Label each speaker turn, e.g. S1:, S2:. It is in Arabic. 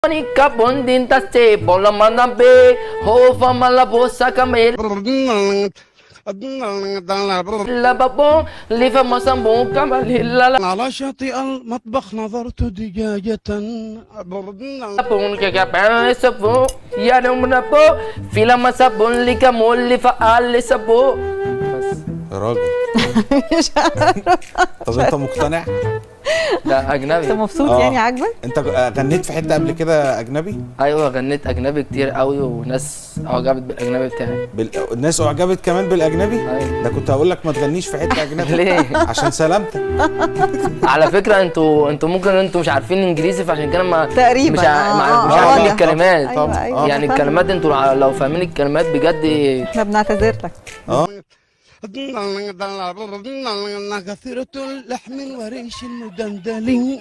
S1: Monica Bondintaste, Bolamanambe, Hova Malabosa Camel, Lababo, Liva Masambon Camalilla,
S2: على شاطئ المطبخ نظرت دجاجة
S1: Punka Caparisabo, Yanamunapo, Filamasabon, Lika Molifa Alisabo.
S3: يا راجل. طب انت مقتنع؟
S1: ده
S4: انت
S1: أجنبي.
S4: مبسوط يعني عاجبك؟
S3: انت غنيت في حته قبل كده اجنبي؟
S1: أيوه غنيت أجنبي كتير قوي وناس أعجبت بالأجنبي بتاعي.
S3: الناس اعجبت كمان بالاجنبي؟
S1: أيوه.
S3: ده كنت هقول لك ما تغنيش في حته اجنبي.
S1: ليه؟
S3: عشان سلامتك.
S1: على فكرة انتوا ممكن انتوا مش عارفين انجليزي فعشان كده ما
S4: تقريبا
S1: مش عارفين
S4: واضح.
S1: الكلمات.
S4: أيوة، أيوة.
S1: يعني الكلمات انتوا لو فاهمين الكلمات بجد.
S4: احنا بنعتذر لك.
S2: كثيرة اللحم وريش المدندلين